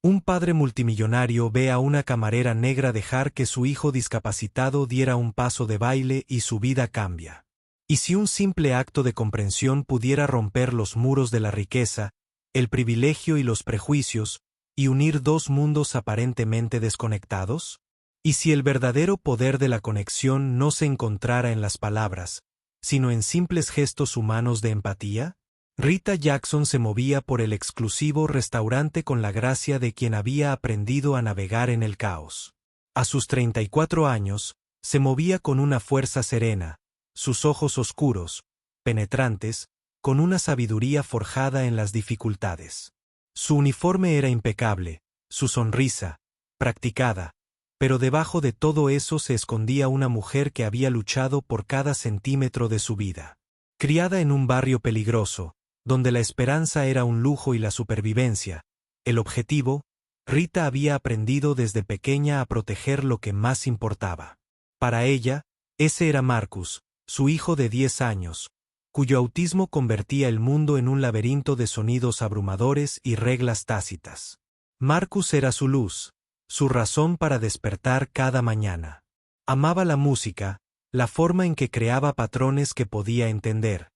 Un padre multimillonario ve a una camarera negra dejar que su hijo discapacitado diera un paso de baile y su vida cambia. ¿Y si un simple acto de comprensión pudiera romper los muros de la riqueza, el privilegio y los prejuicios, y unir dos mundos aparentemente desconectados? ¿Y si el verdadero poder de la conexión no se encontrara en las palabras, sino en simples gestos humanos de empatía? Rita Jackson se movía por el exclusivo restaurante con la gracia de quien había aprendido a navegar en el caos. A sus 34 años, se movía con una fuerza serena, sus ojos oscuros, penetrantes, con una sabiduría forjada en las dificultades. Su uniforme era impecable, su sonrisa, practicada, pero debajo de todo eso se escondía una mujer que había luchado por cada centímetro de su vida. Criada en un barrio peligroso, donde la esperanza era un lujo y la supervivencia, el objetivo, Rita había aprendido desde pequeña a proteger lo que más importaba. Para ella, ese era Marcus, su hijo de 10 años, cuyo autismo convertía el mundo en un laberinto de sonidos abrumadores y reglas tácitas. Marcus era su luz, su razón para despertar cada mañana. Amaba la música, la forma en que creaba patrones que podía entender,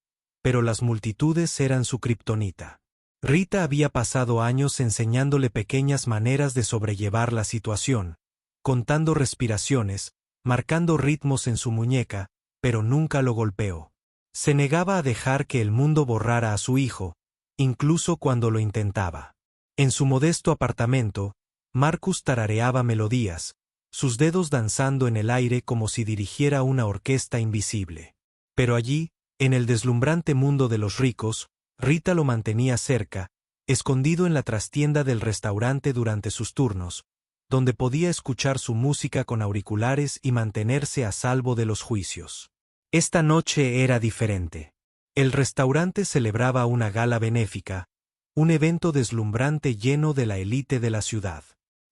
pero las multitudes eran su kriptonita. Rita había pasado años enseñándole pequeñas maneras de sobrellevar la situación, contando respiraciones, marcando ritmos en su muñeca, pero nunca lo golpeó. Se negaba a dejar que el mundo borrara a su hijo, incluso cuando lo intentaba. En su modesto apartamento, Marcus tarareaba melodías, sus dedos danzando en el aire como si dirigiera una orquesta invisible. Pero allí, en el deslumbrante mundo de los ricos, Rita lo mantenía cerca, escondido en la trastienda del restaurante durante sus turnos, donde podía escuchar su música con auriculares y mantenerse a salvo de los juicios. Esta noche era diferente. El restaurante celebraba una gala benéfica, un evento deslumbrante lleno de la élite de la ciudad.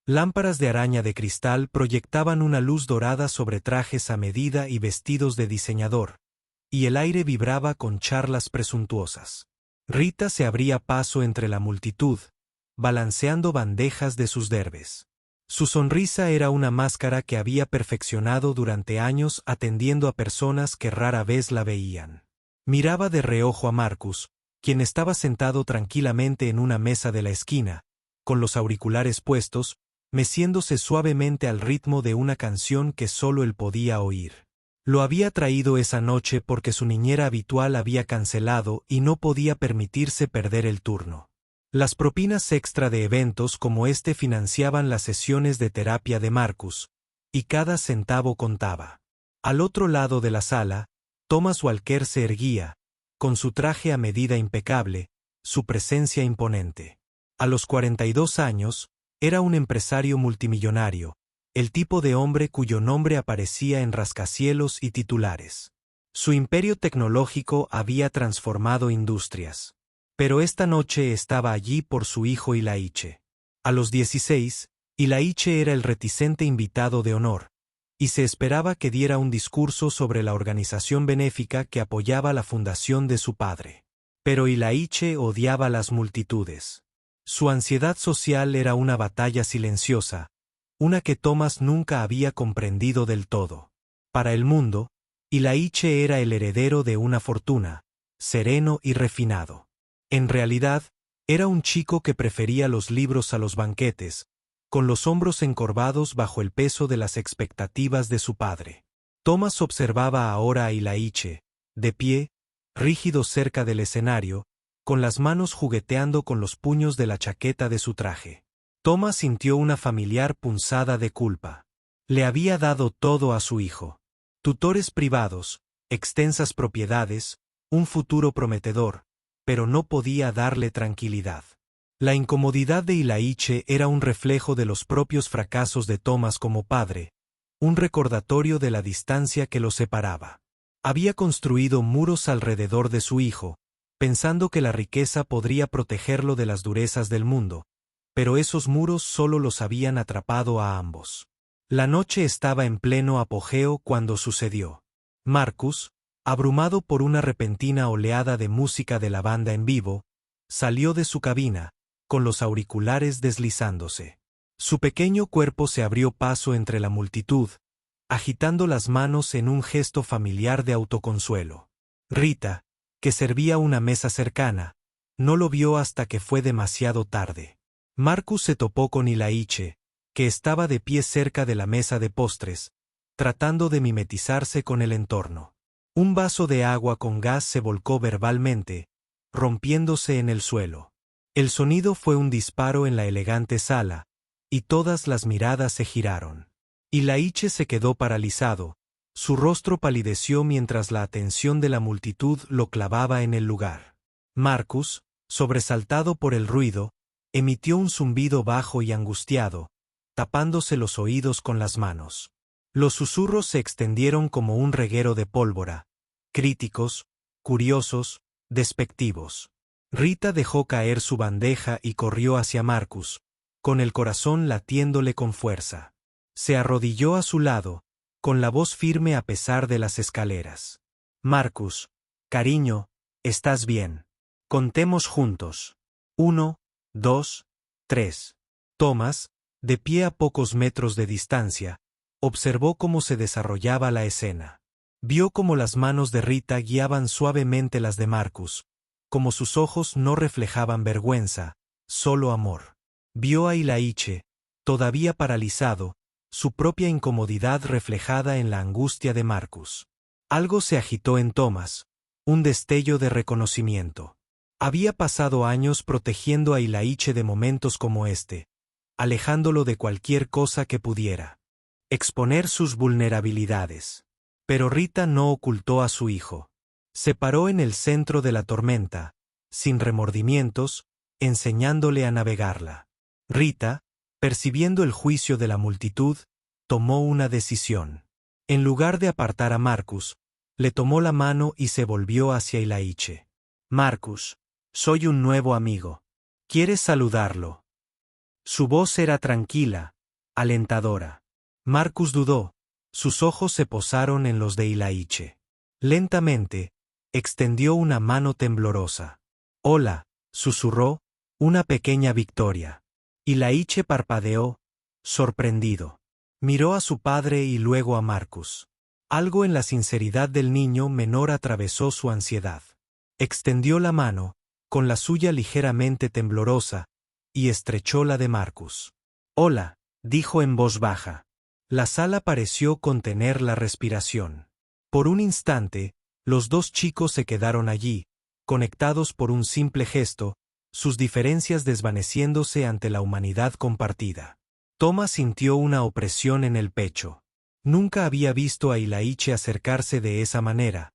Lámparas de araña de cristal proyectaban una luz dorada sobre trajes a medida y vestidos de diseñador, y el aire vibraba con charlas presuntuosas. Rita se abría paso entre la multitud, balanceando bandejas de sus derbes. Su sonrisa era una máscara que había perfeccionado durante años atendiendo a personas que rara vez la veían. Miraba de reojo a Marcus, quien estaba sentado tranquilamente en una mesa de la esquina, con los auriculares puestos, meciéndose suavemente al ritmo de una canción que solo él podía oír. Lo había traído esa noche porque su niñera habitual había cancelado y no podía permitirse perder el turno. Las propinas extra de eventos como este financiaban las sesiones de terapia de Marcus, y cada centavo contaba. Al otro lado de la sala, Thomas Walker se erguía, con su traje a medida impecable, su presencia imponente. A los 42 años, era un empresario multimillonario, el tipo de hombre cuyo nombre aparecía en rascacielos y titulares. Su imperio tecnológico había transformado industrias. Pero esta noche estaba allí por su hijo Ilaiche. A los 16, Ilaiche era el reticente invitado de honor, y se esperaba que diera un discurso sobre la organización benéfica que apoyaba la fundación de su padre. Pero Ilaiche odiaba las multitudes. Su ansiedad social era una batalla silenciosa, una que Thomas nunca había comprendido del todo. Para el mundo, Ilaiche era el heredero de una fortuna, sereno y refinado. En realidad, era un chico que prefería los libros a los banquetes, con los hombros encorvados bajo el peso de las expectativas de su padre. Thomas observaba ahora a Ilaiche, de pie, rígido cerca del escenario, con las manos jugueteando con los puños de la chaqueta de su traje. Thomas sintió una familiar punzada de culpa. Le había dado todo a su hijo. Tutores privados, extensas propiedades, un futuro prometedor, pero no podía darle tranquilidad. La incomodidad de Ilaiche era un reflejo de los propios fracasos de Thomas como padre, un recordatorio de la distancia que lo separaba. Había construido muros alrededor de su hijo, pensando que la riqueza podría protegerlo de las durezas del mundo, pero esos muros solo los habían atrapado a ambos. La noche estaba en pleno apogeo cuando sucedió. Marcus, abrumado por una repentina oleada de música de la banda en vivo, salió de su cabina, con los auriculares deslizándose. Su pequeño cuerpo se abrió paso entre la multitud, agitando las manos en un gesto familiar de autoconsuelo. Rita, que servía una mesa cercana, no lo vio hasta que fue demasiado tarde. Marcus se topó con Ilaiche, que estaba de pie cerca de la mesa de postres, tratando de mimetizarse con el entorno. Un vaso de agua con gas se volcó verbalmente, rompiéndose en el suelo. El sonido fue un disparo en la elegante sala, y todas las miradas se giraron. Ilaiche se quedó paralizado, su rostro palideció mientras la atención de la multitud lo clavaba en el lugar. Marcus, sobresaltado por el ruido, emitió un zumbido bajo y angustiado, tapándose los oídos con las manos. Los susurros se extendieron como un reguero de pólvora, críticos, curiosos, despectivos. Rita dejó caer su bandeja y corrió hacia Marcus, con el corazón latiéndole con fuerza. Se arrodilló a su lado, con la voz firme a pesar de las escaleras. Marcus, cariño, ¿estás bien? Contemos juntos. 1, 2, 3. Thomas, de pie a pocos metros de distancia, observó cómo se desarrollaba la escena. Vio cómo las manos de Rita guiaban suavemente las de Marcus, como sus ojos no reflejaban vergüenza, solo amor. Vio a Ilaiche, todavía paralizado, su propia incomodidad reflejada en la angustia de Marcus. Algo se agitó en Thomas, un destello de reconocimiento. Había pasado años protegiendo a Ilaiche de momentos como este, alejándolo de cualquier cosa que pudiera exponer sus vulnerabilidades. Pero Rita no ocultó a su hijo. Se paró en el centro de la tormenta, sin remordimientos, enseñándole a navegarla. Rita, percibiendo el juicio de la multitud, tomó una decisión. En lugar de apartar a Marcus, le tomó la mano y se volvió hacia Ilaiche. Marcus, soy un nuevo amigo. ¿Quieres saludarlo? Su voz era tranquila, alentadora. Marcus dudó, sus ojos se posaron en los de Ilaiche. Lentamente, extendió una mano temblorosa. Hola, susurró, una pequeña victoria. Ilaiche parpadeó, sorprendido. Miró a su padre y luego a Marcus. Algo en la sinceridad del niño menor atravesó su ansiedad. Extendió la mano, con la suya ligeramente temblorosa, y estrechó la de Marcus. Hola, dijo en voz baja. La sala pareció contener la respiración. Por un instante, los dos chicos se quedaron allí, conectados por un simple gesto, sus diferencias desvaneciéndose ante la humanidad compartida. Thomas sintió una opresión en el pecho. Nunca había visto a Ilaiche acercarse de esa manera.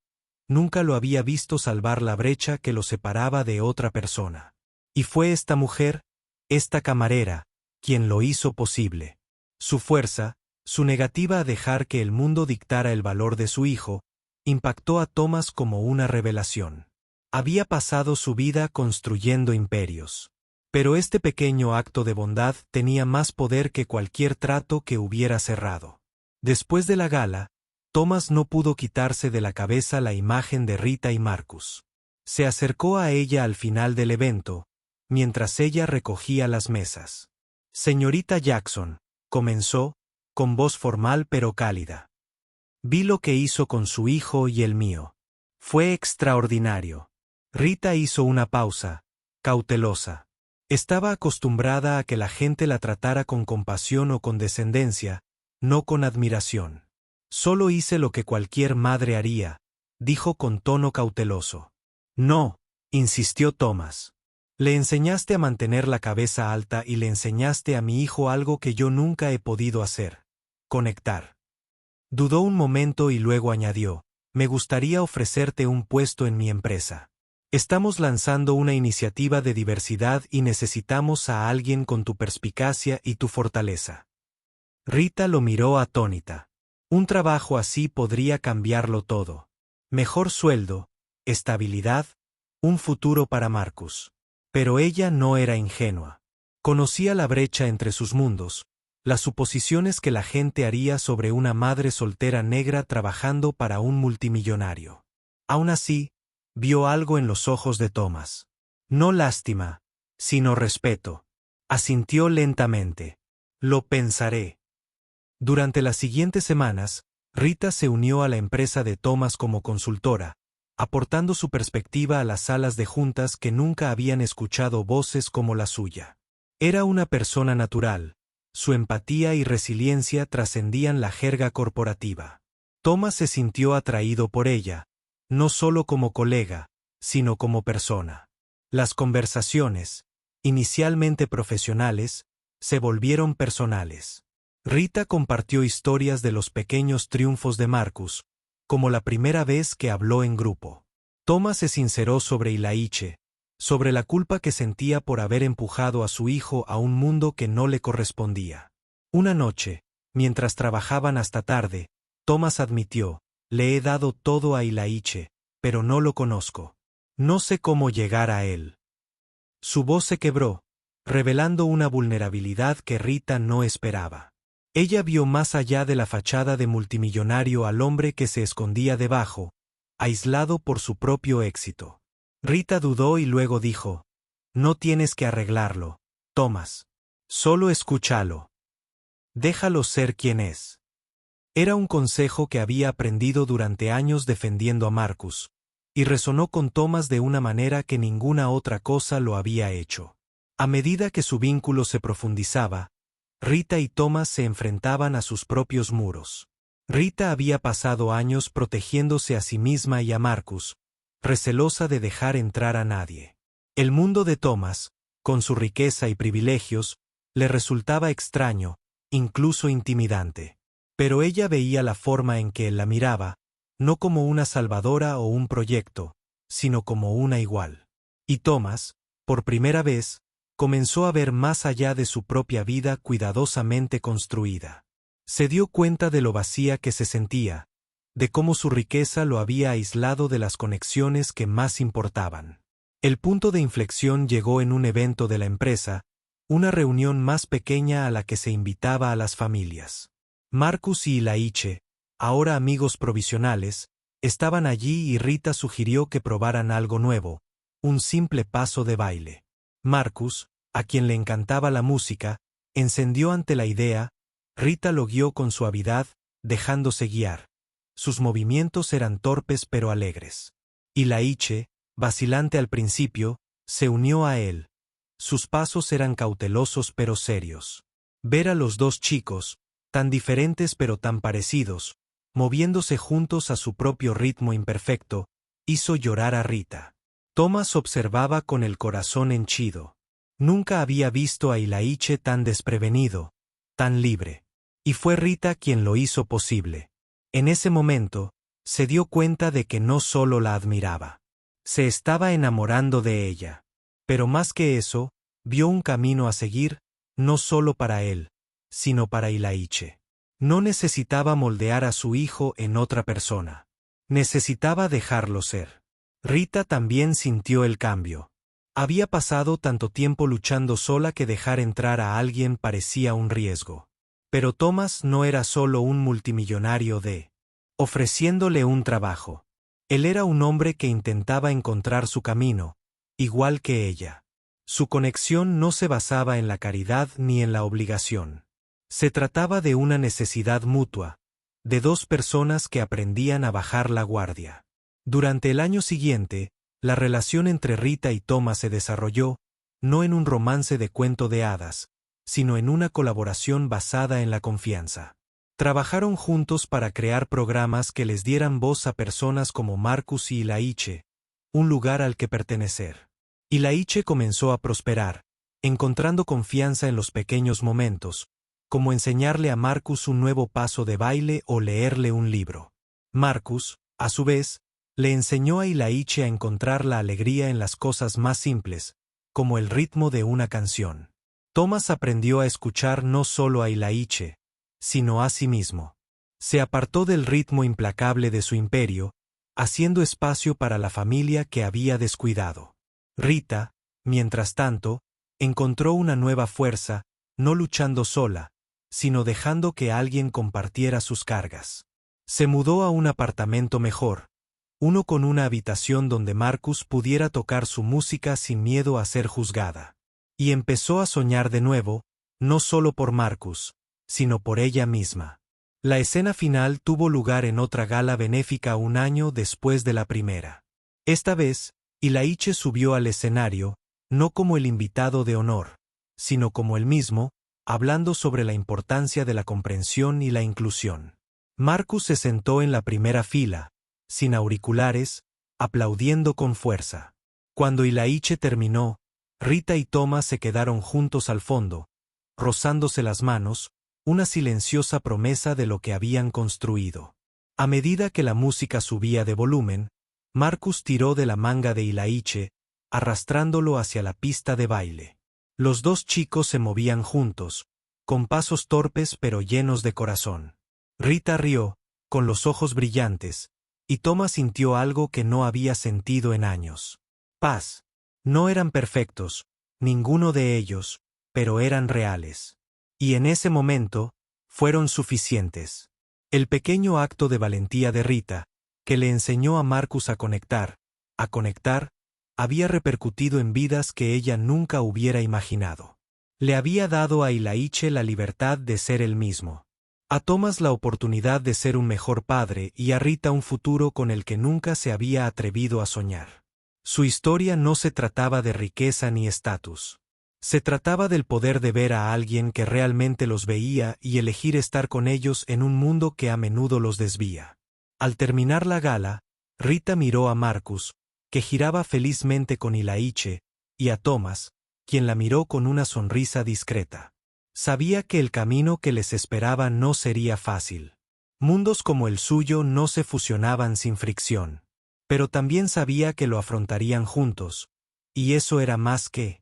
Nunca lo había visto salvar la brecha que lo separaba de otra persona. Y fue esta mujer, esta camarera, quien lo hizo posible. Su fuerza, su negativa a dejar que el mundo dictara el valor de su hijo, impactó a Thomas como una revelación. Había pasado su vida construyendo imperios. Pero este pequeño acto de bondad tenía más poder que cualquier trato que hubiera cerrado. Después de la gala, Thomas no pudo quitarse de la cabeza la imagen de Rita y Marcus. Se acercó a ella al final del evento, mientras ella recogía las mesas. Señorita Jackson, comenzó, con voz formal pero cálida. Vi lo que hizo con su hijo y el mío. Fue extraordinario. Rita hizo una pausa, cautelosa. Estaba acostumbrada a que la gente la tratara con compasión o condescendencia, no con admiración. Solo hice lo que cualquier madre haría, dijo con tono cauteloso. No, insistió Thomas. Le enseñaste a mantener la cabeza alta y le enseñaste a mi hijo algo que yo nunca he podido hacer. Conectar. Dudó un momento y luego añadió, me gustaría ofrecerte un puesto en mi empresa. Estamos lanzando una iniciativa de diversidad y necesitamos a alguien con tu perspicacia y tu fortaleza. Rita lo miró atónita. Un trabajo así podría cambiarlo todo. Mejor sueldo, estabilidad, un futuro para Marcus. Pero ella no era ingenua. Conocía la brecha entre sus mundos, las suposiciones que la gente haría sobre una madre soltera negra trabajando para un multimillonario. Aún así, vio algo en los ojos de Thomas. No lástima, sino respeto. Asintió lentamente. Lo pensaré. Durante las siguientes semanas, Rita se unió a la empresa de Thomas como consultora, aportando su perspectiva a las salas de juntas que nunca habían escuchado voces como la suya. Era una persona natural. Su empatía y resiliencia trascendían la jerga corporativa. Thomas se sintió atraído por ella, no solo como colega, sino como persona. Las conversaciones, inicialmente profesionales, se volvieron personales. Rita compartió historias de los pequeños triunfos de Marcus, como la primera vez que habló en grupo. Thomas se sinceró sobre Ilaiche, sobre la culpa que sentía por haber empujado a su hijo a un mundo que no le correspondía. Una noche, mientras trabajaban hasta tarde, Thomas admitió: le he dado todo a Ilaiche, pero no lo conozco. No sé cómo llegar a él. Su voz se quebró, revelando una vulnerabilidad que Rita no esperaba. Ella vio más allá de la fachada de multimillonario al hombre que se escondía debajo, aislado por su propio éxito. Rita dudó y luego dijo: no tienes que arreglarlo, Thomas. Solo escúchalo. Déjalo ser quien es. Era un consejo que había aprendido durante años defendiendo a Marcus, y resonó con Thomas de una manera que ninguna otra cosa lo había hecho. A medida que su vínculo se profundizaba, Rita y Thomas se enfrentaban a sus propios muros. Rita había pasado años protegiéndose a sí misma y a Marcus, recelosa de dejar entrar a nadie. El mundo de Thomas, con su riqueza y privilegios, le resultaba extraño, incluso intimidante. Pero ella veía la forma en que él la miraba, no como una salvadora o un proyecto, sino como una igual. Y Thomas, por primera vez, comenzó a ver más allá de su propia vida cuidadosamente construida. Se dio cuenta de lo vacía que se sentía, de cómo su riqueza lo había aislado de las conexiones que más importaban. El punto de inflexión llegó en un evento de la empresa, una reunión más pequeña a la que se invitaba a las familias. Marcus y Ilaiche, ahora amigos provisionales, estaban allí y Rita sugirió que probaran algo nuevo, un simple paso de baile. Marcus, a quien le encantaba la música, encendió ante la idea. Rita lo guió con suavidad, dejándose guiar. Sus movimientos eran torpes pero alegres. Ilaiche, vacilante al principio, se unió a él. Sus pasos eran cautelosos pero serios. Ver a los dos chicos, tan diferentes pero tan parecidos, moviéndose juntos a su propio ritmo imperfecto, hizo llorar a Rita. Thomas observaba con el corazón henchido. Nunca había visto a Ilaiche tan desprevenido, tan libre. Y fue Rita quien lo hizo posible. En ese momento, se dio cuenta de que no solo la admiraba. Se estaba enamorando de ella. Pero más que eso, vio un camino a seguir, no solo para él, sino para Ilaiche. No necesitaba moldear a su hijo en otra persona. Necesitaba dejarlo ser. Rita también sintió el cambio. Había pasado tanto tiempo luchando sola que dejar entrar a alguien parecía un riesgo. Pero Thomas no era solo un multimillonario ofreciéndole un trabajo. Él era un hombre que intentaba encontrar su camino, igual que ella. Su conexión no se basaba en la caridad ni en la obligación. Se trataba de una necesidad mutua, de dos personas que aprendían a bajar la guardia. Durante el año siguiente, la relación entre Rita y Thomas se desarrolló, no en un romance de cuento de hadas, sino en una colaboración basada en la confianza. Trabajaron juntos para crear programas que les dieran voz a personas como Marcus y Ilaiche, un lugar al que pertenecer. Ilaiche comenzó a prosperar, encontrando confianza en los pequeños momentos, como enseñarle a Marcus un nuevo paso de baile o leerle un libro. Marcus, a su vez, le enseñó a Ilaiche a encontrar la alegría en las cosas más simples, como el ritmo de una canción. Thomas aprendió a escuchar no solo a Ilaiche, sino a sí mismo. Se apartó del ritmo implacable de su imperio, haciendo espacio para la familia que había descuidado. Rita, mientras tanto, encontró una nueva fuerza, no luchando sola, sino dejando que alguien compartiera sus cargas. Se mudó a un apartamento mejor, uno con una habitación donde Marcus pudiera tocar su música sin miedo a ser juzgada. Y empezó a soñar de nuevo, no solo por Marcus, sino por ella misma. La escena final tuvo lugar en otra gala benéfica un año después de la primera. Esta vez, Ilaiche subió al escenario, no como el invitado de honor, sino como él mismo, hablando sobre la importancia de la comprensión y la inclusión. Marcus se sentó en la primera fila, sin auriculares, aplaudiendo con fuerza. Cuando Ilaiche terminó, Rita y Thomas se quedaron juntos al fondo, rozándose las manos, una silenciosa promesa de lo que habían construido. A medida que la música subía de volumen, Marcus tiró de la manga de Ilaiche, arrastrándolo hacia la pista de baile. Los dos chicos se movían juntos, con pasos torpes pero llenos de corazón. Rita rió, con los ojos brillantes, y Thomas sintió algo que no había sentido en años. Paz. No eran perfectos, ninguno de ellos, pero eran reales. Y en ese momento, fueron suficientes. El pequeño acto de valentía de Rita, que le enseñó a Marcus a conectar, había repercutido en vidas que ella nunca hubiera imaginado. Le había dado a Ilaiche la libertad de ser él mismo. A Thomas la oportunidad de ser un mejor padre y a Rita un futuro con el que nunca se había atrevido a soñar. Su historia no se trataba de riqueza ni estatus. Se trataba del poder de ver a alguien que realmente los veía y elegir estar con ellos en un mundo que a menudo los desvía. Al terminar la gala, Rita miró a Marcus, que giraba felizmente con Ilaiche, y a Thomas, quien la miró con una sonrisa discreta. Sabía que el camino que les esperaba no sería fácil. Mundos como el suyo no se fusionaban sin fricción. Pero también sabía que lo afrontarían juntos, y eso era más que